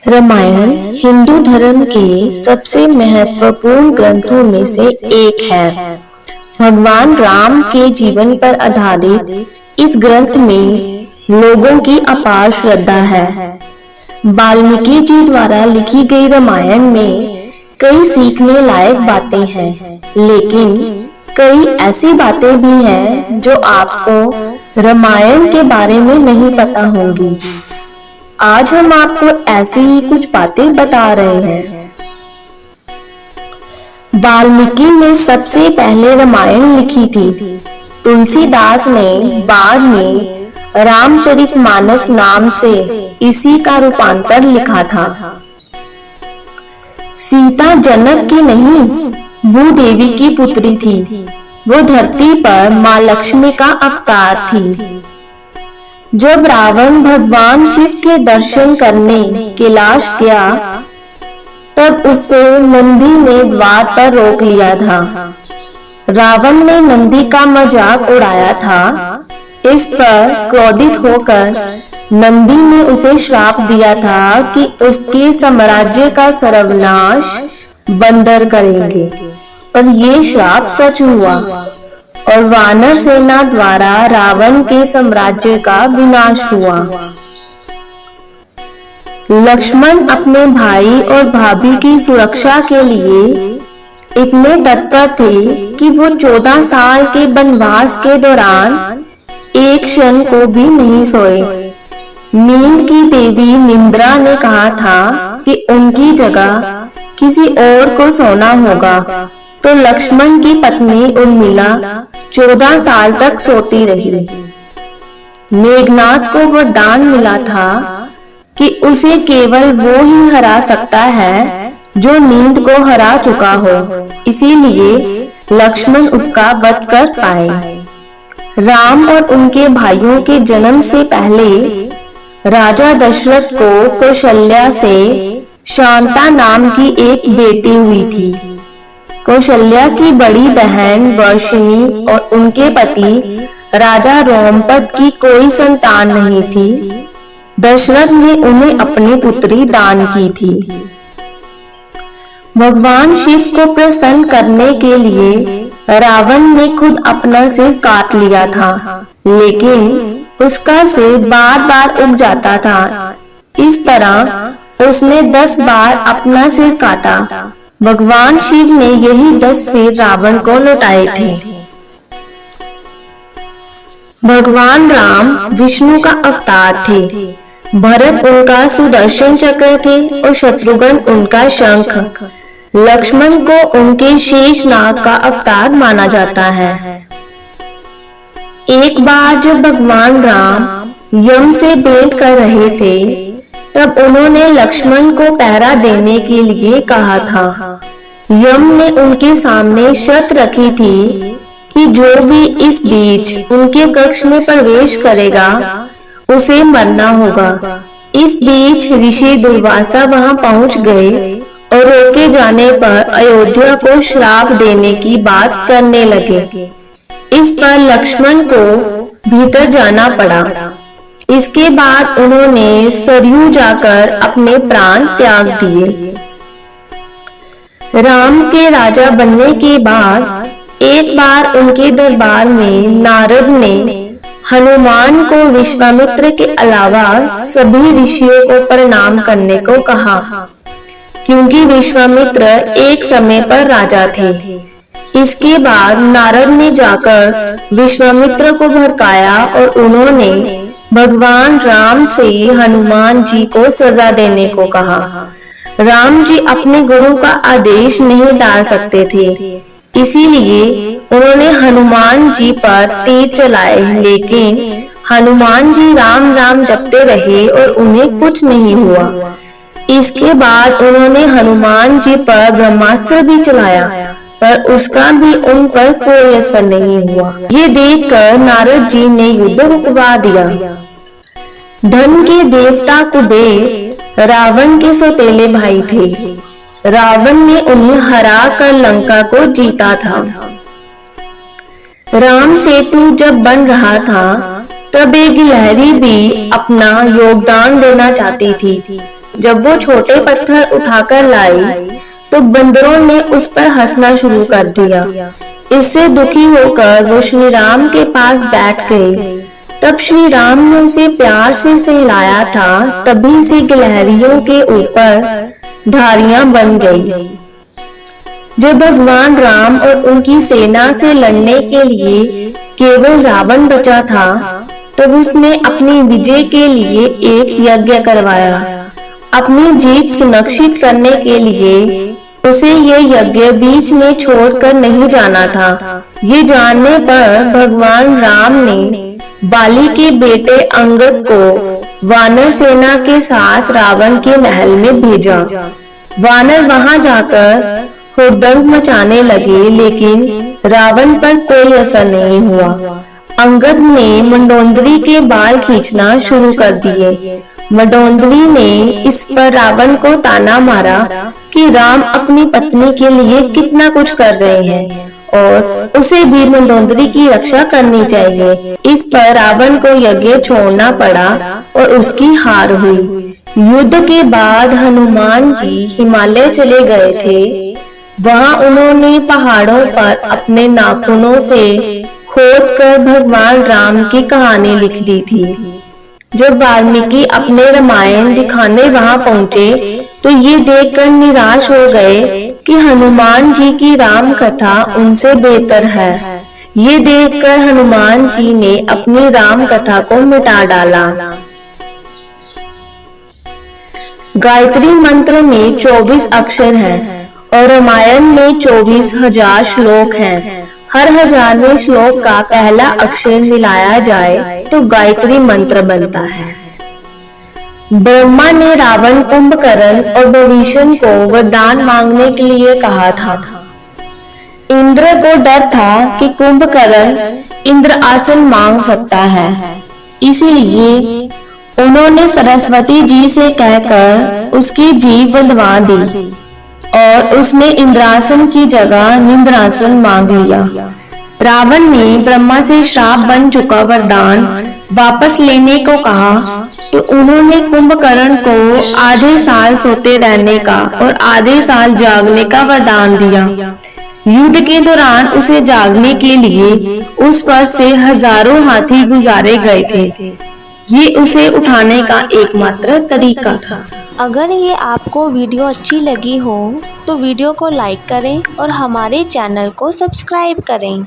रामायण हिंदू धर्म के सबसे महत्वपूर्ण ग्रंथों में से एक है। भगवान राम के जीवन पर आधारित इस ग्रंथ में लोगों की अपार श्रद्धा है। वाल्मीकि जी द्वारा लिखी गई रामायण में कई सीखने लायक बातें हैं, लेकिन कई ऐसी बातें भी हैं जो आपको रामायण के बारे में नहीं पता होंगी। आज हम आपको ऐसी ही कुछ बातें बता रहे हैं। वाल्मीकि ने सबसे पहले रामायण लिखी थी। तुलसीदास ने बाद में रामचरितमानस नाम से इसी का रूपांतर लिखा था। सीता जनक की नहीं, भूदेवी की पुत्री थी। वो धरती पर माँ लक्ष्मी का अवतार थी। जब रावण भगवान शिव के दर्शन करने कैलाश गया, तब उसे नंदी ने द्वार पर रोक लिया था। रावण ने नंदी का मजाक उड़ाया था। इस पर क्रोधित होकर नंदी ने उसे श्राप दिया था कि उसके साम्राज्य का सर्वनाश बंदर करेंगे, और ये श्राप सच हुआ और वानर सेना द्वारा रावण के साम्राज्य का विनाश हुआ। लक्ष्मण अपने भाई और भाभी की सुरक्षा के लिए इतने तत्पर थे कि वो 14 साल के वनवास के दौरान एक क्षण को भी नहीं सोए। नींद की देवी निंद्रा ने कहा था कि उनकी जगह किसी और को सोना होगा, तो लक्ष्मण की पत्नी उर्मिला 14 साल तक सोती रही। मेघनाथ को वरदान मिला था कि उसे केवल वो ही हरा सकता है जो नींद को हरा चुका हो, इसीलिए लक्ष्मण उसका वध कर पाए। राम और उनके भाइयों के जन्म से पहले राजा दशरथ को कौशल्या से शांता नाम की एक बेटी हुई थी। कौशल्या की बड़ी बहन वर्षिणी और उनके पति राजा रोमपद की कोई संतान नहीं थी। दशरथ ने उन्हें अपनी पुत्री दान की थी। भगवान शिव को प्रसन्न करने के लिए रावण ने खुद अपना सिर काट लिया था, लेकिन उसका सिर बार बार उग जाता था। इस तरह उसने 10 बार अपना सिर काटा। भगवान शिव ने यही 10 सिर रावण को लौटाए थे। भगवान राम विष्णु का अवतार थे। भरत उनका सुदर्शन चक्र थे और शत्रुघ्न उनका शंख। लक्ष्मण को उनके शेषनाग का अवतार माना जाता है। एक बार जब भगवान राम यम से भेंट कर रहे थे, तब उन्होंने लक्ष्मण को पहरा देने के लिए कहा था। यम ने उनके सामने शर्त रखी थी कि जो भी इस बीच उनके कक्ष में प्रवेश करेगा उसे मरना होगा। इस बीच ऋषि दुर्वासा वहां पहुंच गए और रोके जाने पर अयोध्या को श्राप देने की बात करने लगे। इस पर लक्ष्मण को भीतर जाना पड़ा। इसके बाद उन्होंने सरयू जाकर अपने प्राण त्याग दिए। राम के राजा बनने के बाद एक बार उनके दरबार में नारद ने हनुमान को विश्वामित्र के अलावा सभी ऋषियों को प्रणाम करने को कहा, क्योंकि विश्वामित्र एक समय पर राजा थे। इसके बाद नारद ने जाकर विश्वामित्र को भड़काया और उन्होंने भगवान राम से हनुमान जी को सजा देने को कहा। राम जी अपने गुरु का आदेश नहीं डाल सकते थे, इसीलिए उन्होंने हनुमान जी पर तीर चलाए, लेकिन हनुमान जी राम राम जपते रहे और उन्हें कुछ नहीं हुआ। इसके बाद उन्होंने हनुमान जी पर ब्रह्मास्त्र भी चलाया, पर उसका भी उन पर कोई असर नहीं हुआ। ये देखकर नारद जी ने युद्ध रुकवा दिया। धन के देवता कुबेर रावण के सौतेले भाई थे। रावण ने उन्हें हरा कर लंका को जीता था। राम सेतु जब बन रहा था, तब एक गिलहरी भी अपना योगदान देना चाहती थी। जब वो छोटे पत्थर उठाकर लाई तो बंदरों ने उस पर हंसना शुरू कर दिया। इससे दुखी होकर वो श्री राम के पास बैठ गए। तब श्री राम ने उसे प्यार से सहलाया था, तभी से गिलहरियों के ऊपर धारियां बन गई। जब भगवान राम और उनकी सेना से लड़ने के लिए केवल रावण बचा था, तब उसने अपनी विजय के लिए एक यज्ञ करवाया। अपनी जीत सुनिश्चित करने के लिए उसे यह यज्ञ बीच में छोड़कर नहीं जाना था। ये जानने पर भगवान राम ने बाली के बेटे अंगद को वानर सेना के साथ रावण के महल में भेजा। वानर वहां जाकर हुड़दंग मचाने लगे, लेकिन रावण पर कोई असर नहीं हुआ। अंगद ने मंडोदरी के बाल खींचना शुरू कर दिए। मंडोदरी ने इस पर रावण को ताना मारा कि राम अपनी पत्नी के लिए कितना कुछ कर रहे हैं और उसे भी मंडोदरी की रक्षा करनी चाहिए। इस पर रावण को यज्ञ छोड़ना पड़ा और उसकी हार हुई। युद्ध के बाद हनुमान जी हिमालय चले गए थे। वहां उन्होंने पहाड़ों पर अपने नाखूनों से खोदकर भगवान राम की कहानी लिख दी थी। जब वाल्मीकि अपने रामायण दिखाने वहां पहुंचे तो ये देखकर निराश हो गए कि हनुमान जी की राम कथा उनसे बेहतर है। ये देखकर हनुमान जी ने अपनी राम कथा को मिटा डाला। गायत्री मंत्र में 24 अक्षर हैं और रामायण में 24,000 श्लोक हैं। हर 1000वें श्लोक का पहला अक्षर मिलाया जाए तो गायत्री मंत्र बनता है। ब्रह्मा ने रावण, कुंभकर्ण और विभीषण को वरदान मांगने के लिए कहा था। इंद्र को डर था कि कुंभकर्ण इंद्र आसन मांग सकता है, इसीलिए उन्होंने सरस्वती जी से कहकर उसकी जीभ बंधवा दी और उसने इंद्रासन की जगह निंद्रासन मांग लिया। रावण ने ब्रह्मा से श्राप बन चुका वरदान वापस लेने को कहा तो उन्होंने कुंभकर्ण को आधे साल सोते रहने का और आधे साल जागने का वरदान दिया। युद्ध के दौरान उसे जागने के लिए उस पर से हजारों हाथी गुजारे गए थे। ये उसे उठाने का एकमात्र तरीका था। अगर ये आपको वीडियो अच्छी लगी हो तो वीडियो को लाइक करें और हमारे चैनल को सब्सक्राइब करें।